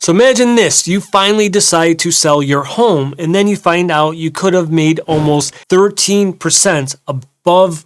So imagine this, you finally decide to sell your home and then you find out you could have made almost 13% above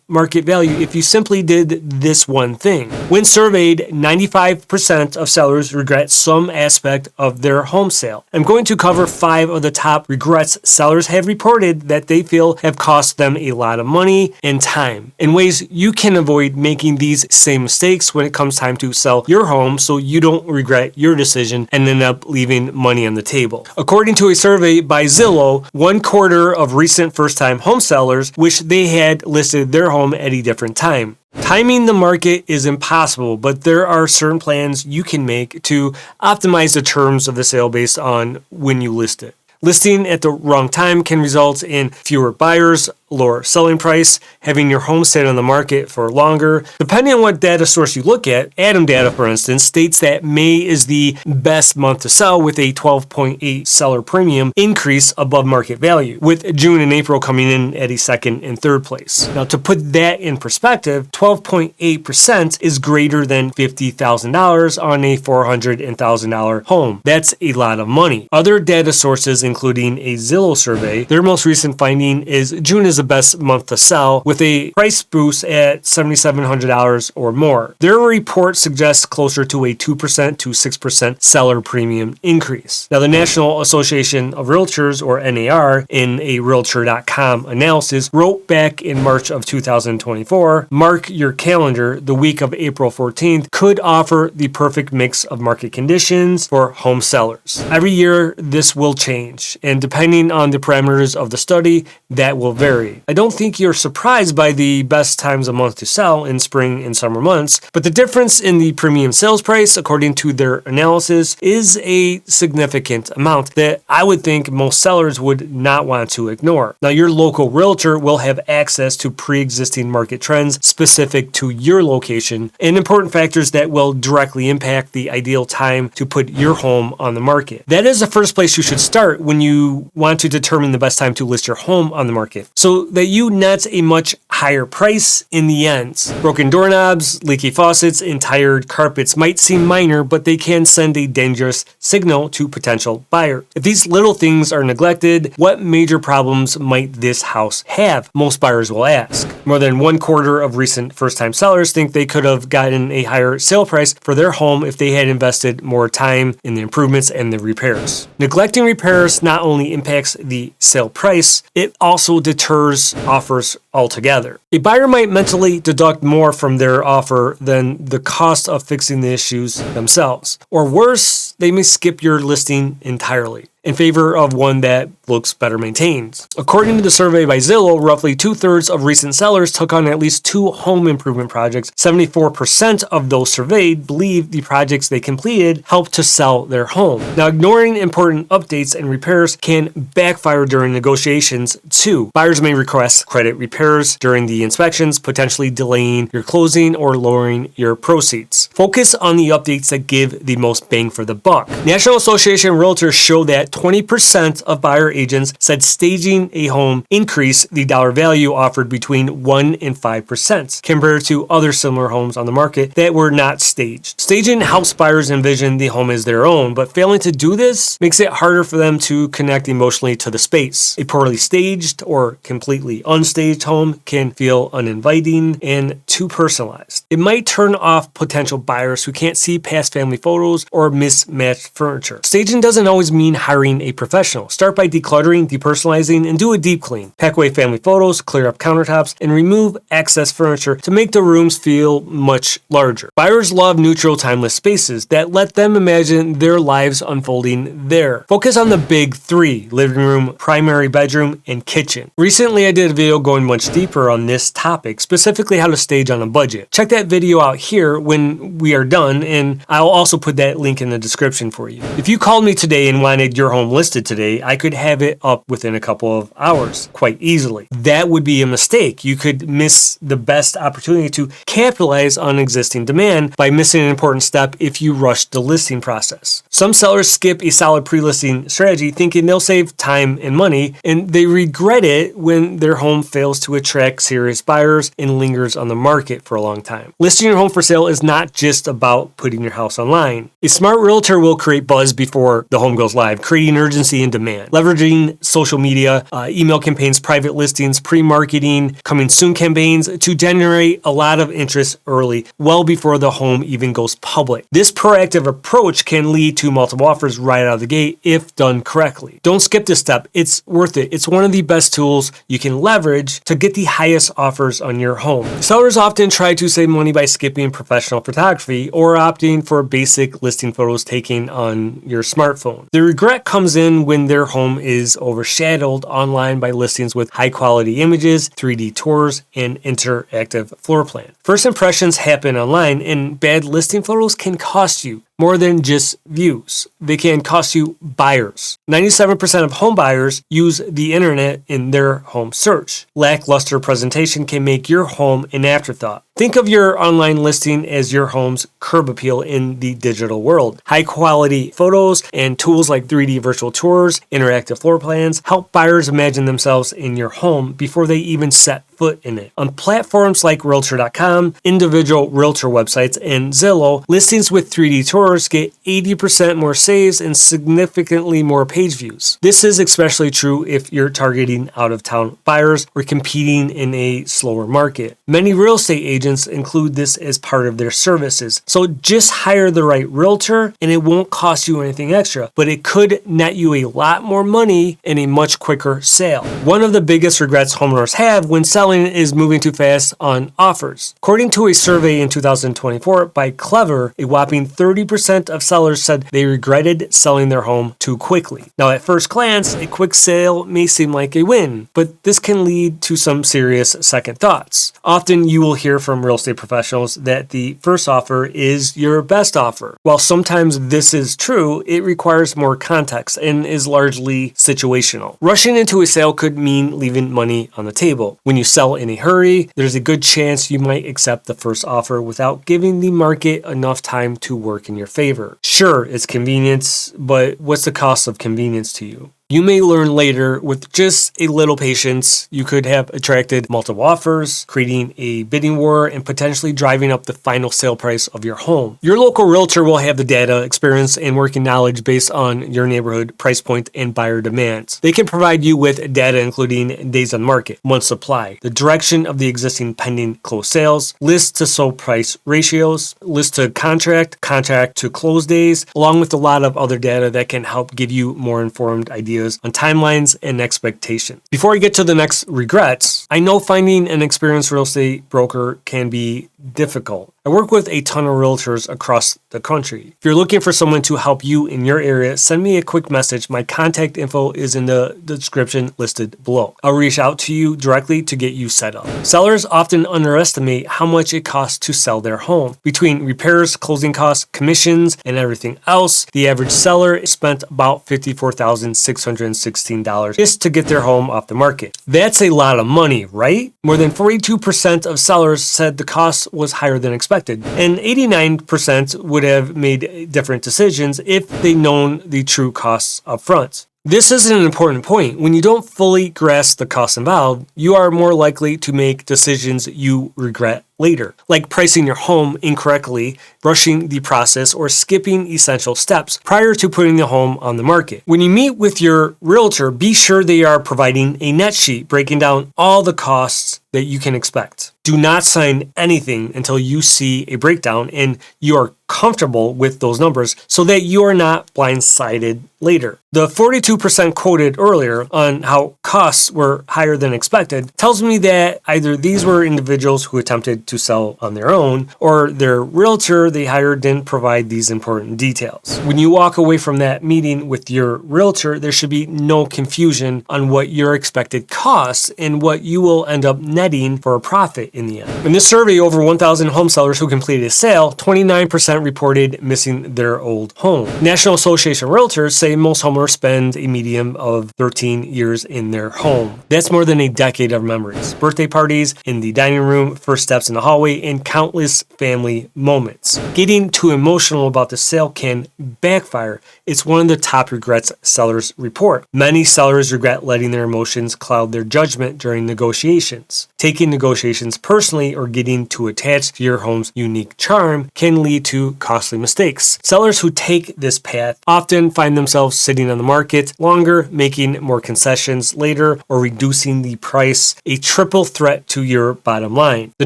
market value if you simply did this one thing. When surveyed, 95% of sellers regret some aspect of their home sale. I'm going to cover 5 of the top regrets sellers have reported that they feel have cost them a lot of money and time, and ways you can avoid making these same mistakes when it comes time to sell your home so you don't regret your decision and end up leaving money on the table. According to a survey by Zillow, 1/4 of recent first-time home sellers wish they had listed their home at a different time. Timing the market is impossible, but there are certain plans you can make to optimize the terms of the sale based on when you list it. Listing at the wrong time can result in fewer buyers, lower selling price, having your home sit on the market for longer. Depending on what data source you look at, Adam Data, for instance, states that May is the best month to sell with a 12.8 seller premium increase above market value, with June and April coming in at a second and third place. Now, to put that in perspective, 12.8% is greater than $50,000 on a $400,000 home. That's a lot of money. Other data sources, including a Zillow survey, their most recent finding is June is the best month to sell with a price boost at $7,700 or more. Their report suggests closer to a 2% to 6% seller premium increase. Now, the National Association of Realtors, or NAR, in a Realtor.com analysis, wrote back in March of 2024, mark your calendar, the week of April 14th could offer the perfect mix of market conditions for home sellers. Every year, this will change, and depending on the parameters of the study, that will vary. I don't think you're surprised by the best times a month to sell in spring and summer months, but the difference in the premium sales price, according to their analysis, is a significant amount that I would think most sellers would not want to ignore. Now, your local realtor will have access to pre-existing market trends specific to your location and important factors that will directly impact the ideal time to put your home on the market. That is the first place you should start when you want to determine the best time to list your home on the market, so that you net a much higher price in the end. Broken doorknobs, leaky faucets, and tired carpets might seem minor, but they can send a dangerous signal to potential buyer. If these little things are neglected, what major problems might this house have? Most buyers will ask. More than 1/4 of recent first-time sellers think they could have gotten a higher sale price for their home if they had invested more time in the improvements and the repairs. Neglecting repairs not only impacts the sale price, it also deters offers altogether. A buyer might mentally deduct more from their offer than the cost of fixing the issues themselves. Or worse, they may skip your listing entirely in favor of one that looks better maintained. According to the survey by Zillow, roughly 2/3 of recent sellers took on at least 2 home improvement projects. 74% of those surveyed believe the projects they completed helped to sell their home. Now, ignoring important updates and repairs can backfire during negotiations too. Buyers may request credit repairs during the inspections, potentially delaying your closing or lowering your proceeds. Focus on the updates that give the most bang for the buck. National Association of Realtors show that 20% of buyer agents said staging a home increased the dollar value offered between 1 and 5% compared to other similar homes on the market that were not staged. Staging helps buyers envision the home as their own, but failing to do this makes it harder for them to connect emotionally to the space. A poorly staged or completely unstaged home can feel uninviting and too personalized. It might turn off potential buyers who can't see past family photos or mismatched furniture. Staging doesn't always mean hiring a professional. Start by decluttering, depersonalizing, and do a deep clean. Pack away family photos, clear up countertops, and remove excess furniture to make the rooms feel much larger. Buyers love neutral, timeless spaces that let them imagine their lives unfolding there. Focus on the big 3: living room, primary bedroom, and kitchen. Recently, I did a video going much deeper on this topic, specifically how to stage on a budget. Check that video out here when we are done, and I'll also put that link in the description for you. If you called me today and wanted your your home listed today, I could have it up within a couple of hours quite easily. That would be a mistake. You could miss the best opportunity to capitalize on existing demand by missing an important step if you rush the listing process. Some sellers skip a solid pre-listing strategy thinking they'll save time and money, and they regret it when their home fails to attract serious buyers and lingers on the market for a long time. Listing your home for sale is not just about putting your house online. A smart realtor will create buzz before the home goes live, creating urgency and demand, leveraging social media, email campaigns, private listings, pre-marketing, coming soon campaigns to generate a lot of interest early, well before the home even goes public. This proactive approach can lead to multiple offers right out of the gate if done correctly. Don't skip this step. It's worth it. It's one of the best tools you can leverage to get the highest offers on your home. Sellers often try to save money by skipping professional photography or opting for basic listing photos taken on your smartphone. The regret comes in when their home is overshadowed online by listings with high quality images, 3D tours, and interactive floor plan. First impressions happen online, and bad listing photos can cost you more than just views. They can cost you buyers. 97% of home buyers use the internet in their home search. Lackluster presentation can make your home an afterthought. Think of your online listing as your home's curb appeal in the digital world. High quality photos and tools like 3D virtual tours, interactive floor plans help buyers imagine themselves in your home before they even set foot in it. On platforms like Realtor.com, individual realtor websites, and Zillow, listings with 3D tours get 80% more saves and significantly more page views. This is especially true if you're targeting out-of-town buyers or competing in a slower market. Many real estate agents include this as part of their services. So just hire the right realtor and it won't cost you anything extra, but it could net you a lot more money and a much quicker sale. One of the biggest regrets homeowners have when selling is moving too fast on offers. According to a survey in 2024 by Clever, a whopping 30% of sellers said they regretted selling their home too quickly. Now, at first glance, a quick sale may seem like a win, but this can lead to some serious second thoughts. Often you will hear from real estate professionals that the first offer is your best offer. While sometimes this is true, it requires more context and is largely situational. Rushing into a sale could mean leaving money on the table. When you sell in a hurry, there's a good chance you might accept the first offer without giving the market enough time to work in your favor. Sure, it's convenience, but what's the cost of convenience to you? You may learn later, with just a little patience, you could have attracted multiple offers, creating a bidding war, and potentially driving up the final sale price of your home. Your local realtor will have the data, experience, and working knowledge based on your neighborhood, price point, and buyer demands. They can provide you with data including days on market, month supply, the direction of the existing pending closed sales, list to sold price ratios, list to contract, contract to close days, along with a lot of other data that can help give you more informed ideas on timelines and expectations. Before I get to the next regrets, I know finding an experienced real estate broker can be difficult. I work with a ton of realtors across the country. If you're looking for someone to help you in your area, send me a quick message. My contact info is in the description listed below. I'll reach out to you directly to get you set up. Sellers often underestimate how much it costs to sell their home. Between repairs, closing costs, commissions, and everything else, the average seller spent about $54,616 just to get their home off the market. That's a lot of money, right? More than 42% of sellers said the cost was higher than expected, and 89% would have made different decisions if they'd known the true costs up front. This is an important point. When you don't fully grasp the costs involved, you are more likely to make decisions you regret later, like pricing your home incorrectly, rushing the process, or skipping essential steps prior to putting the home on the market. When you meet with your realtor, be sure they are providing a net sheet breaking down all the costs that you can expect. Do not sign anything until you see a breakdown and you are comfortable with those numbers so that you are not blindsided later. The 42% quoted earlier on how costs were higher than expected tells me that either these were individuals who attempted to sell on their own, or their realtor they hired didn't provide these important details. When you walk away from that meeting with your realtor, there should be no confusion on what your expected costs and what you will end up netting for a profit. in the end. In this survey, over 1,000 home sellers who completed a sale, 29% reported missing their old home. National Association of Realtors say most homeowners spend a median of 13 years in their home. That's more than a decade of memories. Birthday parties in the dining room, first steps in the hallway, and countless family moments. Getting too emotional about the sale can backfire. It's one of the top regrets sellers report. Many sellers regret letting their emotions cloud their judgment during negotiations. Taking negotiations personally or getting too attached to your home's unique charm can lead to costly mistakes. Sellers who take this path often find themselves sitting on the market longer, making more concessions later, or reducing the price, a triple threat to your bottom line. The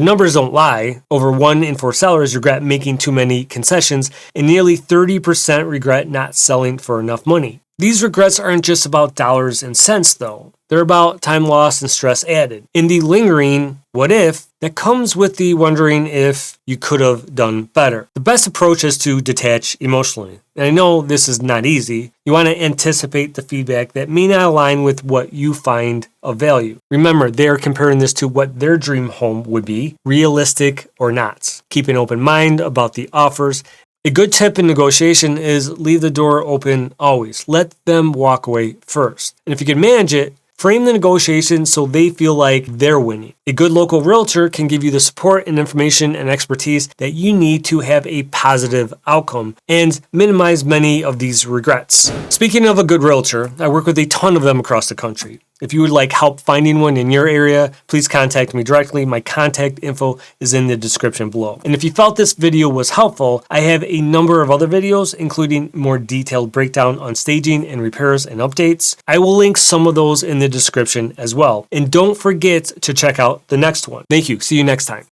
numbers don't lie. Over 1 in 4 sellers regret making too many concessions, and nearly 30% regret not selling for enough money. These regrets aren't just about dollars and cents, though. They're about time lost and stress added. In the lingering what if that comes with the wondering if you could have done better. The best approach is to detach emotionally. And I know this is not easy. You want to anticipate the feedback that may not align with what you find of value. Remember, they are comparing this to what their dream home would be, realistic or not. Keep an open mind about the offers. A good tip in negotiation is leave the door open always. Let them walk away first. And if you can manage it, frame the negotiation so they feel like they're winning. A good local realtor can give you the support and information and expertise that you need to have a positive outcome and minimize many of these regrets. Speaking of a good realtor, I work with a ton of them across the country. If you would like help finding one in your area, please contact me directly. My contact info is in the description below. And if you felt this video was helpful, I have a number of other videos, including more detailed breakdown on staging and repairs and updates. I will link some of those in the description as well. And don't forget to check out the next one. Thank you. See you next time.